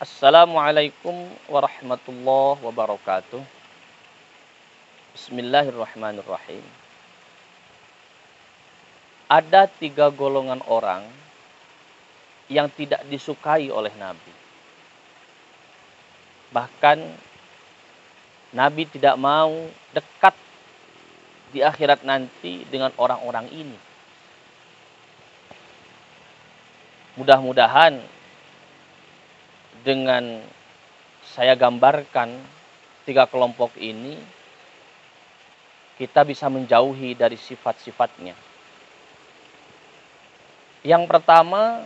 Assalamualaikum warahmatullahi wabarakatuh. Bismillahirrahmanirrahim. Ada 3 golongan orang yang tidak disukai oleh Nabi. Bahkan Nabi tidak mau dekat di akhirat nanti dengan orang-orang ini. Mudah-mudahan dengan saya gambarkan 3 kelompok ini, kita bisa menjauhi dari sifat-sifatnya. Yang pertama,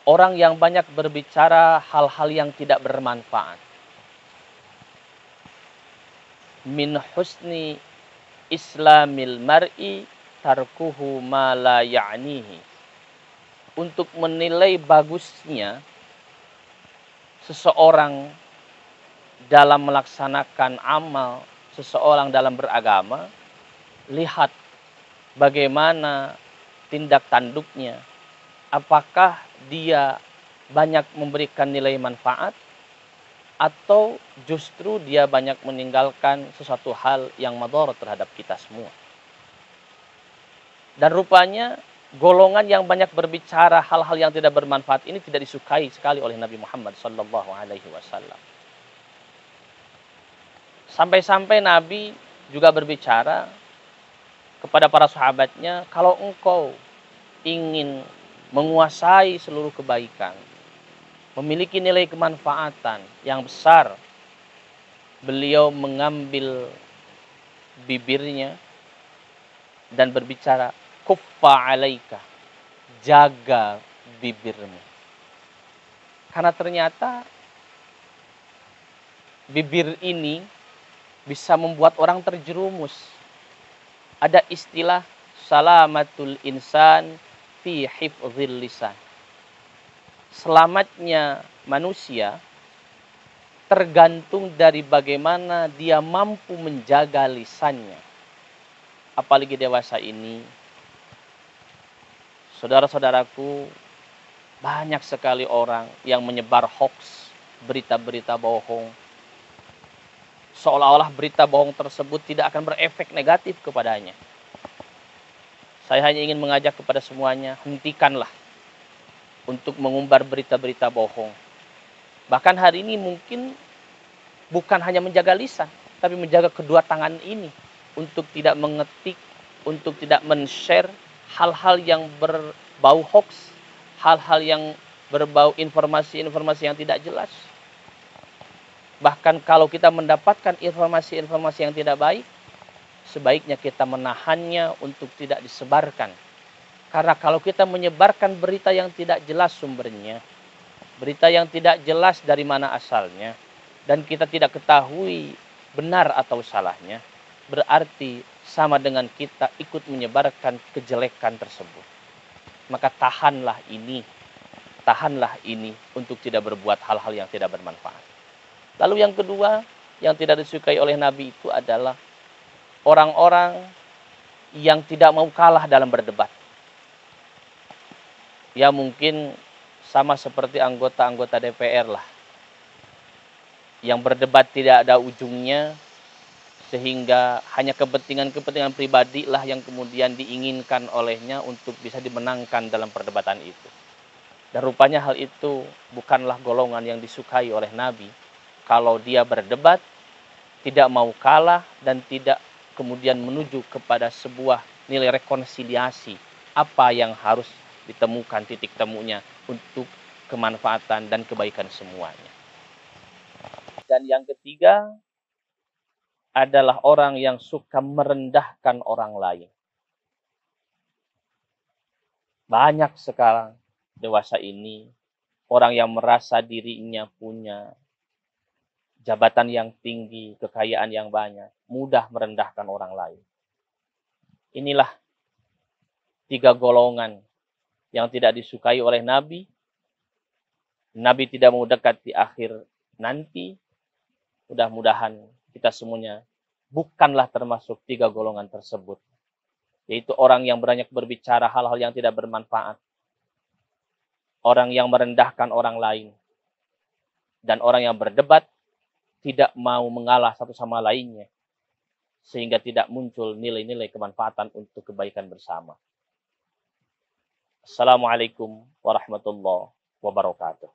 orang yang banyak berbicara hal-hal yang tidak bermanfaat. Min husni islamil mar'i tarkuhu ma la ya'nihi. Untuk menilai bagusnya seseorang dalam melaksanakan amal, seseorang dalam beragama, lihat bagaimana tindak tanduknya. Apakah dia banyak memberikan nilai manfaat atau justru dia banyak meninggalkan sesuatu hal yang madharat terhadap kita semua. Dan rupanya golongan yang banyak berbicara hal-hal yang tidak bermanfaat ini tidak disukai sekali oleh Nabi Muhammad SAW. Sampai-sampai Nabi juga berbicara kepada para sahabatnya, kalau engkau ingin menguasai seluruh kebaikan, memiliki nilai kemanfaatan yang besar, beliau mengambil bibirnya dan berbicara, kuffa alaika, jaga bibirmu. Karena ternyata bibir ini bisa membuat orang terjerumus. Ada istilah salamatul insan fi hifdzil lisan. Selamatnya manusia tergantung dari bagaimana dia mampu menjaga lisannya. Apalagi dewasa ini, saudara-saudaraku, banyak sekali orang yang menyebar hoax, berita-berita bohong. Seolah-olah berita bohong tersebut tidak akan berefek negatif kepadanya. Saya hanya ingin mengajak kepada semuanya, hentikanlah untuk mengumbar berita-berita bohong. Bahkan hari ini mungkin bukan hanya menjaga lisan, tapi menjaga kedua tangan ini untuk tidak mengetik, untuk tidak men-share hal-hal yang berbau hoax, hal-hal yang berbau informasi-informasi yang tidak jelas. Bahkan kalau kita mendapatkan informasi-informasi yang tidak baik, sebaiknya kita menahannya untuk tidak disebarkan. Karena kalau kita menyebarkan berita yang tidak jelas sumbernya, berita yang tidak jelas dari mana asalnya, dan kita tidak ketahui benar atau salahnya, berarti sama dengan kita ikut menyebarkan kejelekan tersebut. Maka tahanlah ini untuk tidak berbuat hal-hal yang tidak bermanfaat. Lalu yang kedua, yang tidak disukai oleh Nabi itu adalah orang-orang yang tidak mau kalah dalam berdebat. Ya mungkin sama seperti anggota-anggota DPR lah, yang berdebat tidak ada ujungnya, sehingga hanya kepentingan-kepentingan pribadi lah yang kemudian diinginkan olehnya untuk bisa dimenangkan dalam perdebatan itu. Dan rupanya hal itu bukanlah golongan yang disukai oleh Nabi. Kalau dia berdebat, tidak mau kalah, dan tidak kemudian menuju kepada sebuah nilai rekonsiliasi, apa yang harus ditemukan titik temunya untuk kemanfaatan dan kebaikan semuanya. Dan yang ketiga adalah orang yang suka merendahkan orang lain. Banyak sekarang dewasa ini orang yang merasa dirinya punya jabatan yang tinggi, kekayaan yang banyak, mudah merendahkan orang lain. Inilah 3 golongan yang tidak disukai oleh Nabi. Nabi tidak mau dekat di akhir nanti. Mudah-mudahan kita semuanya bukanlah termasuk 3 golongan tersebut. Yaitu orang yang banyak berbicara hal-hal yang tidak bermanfaat. Orang yang merendahkan orang lain. dan orang yang berdebat tidak mau mengalah satu sama lainnya, sehingga tidak muncul nilai-nilai kemanfaatan untuk kebaikan bersama. Assalamualaikum warahmatullahi wabarakatuh.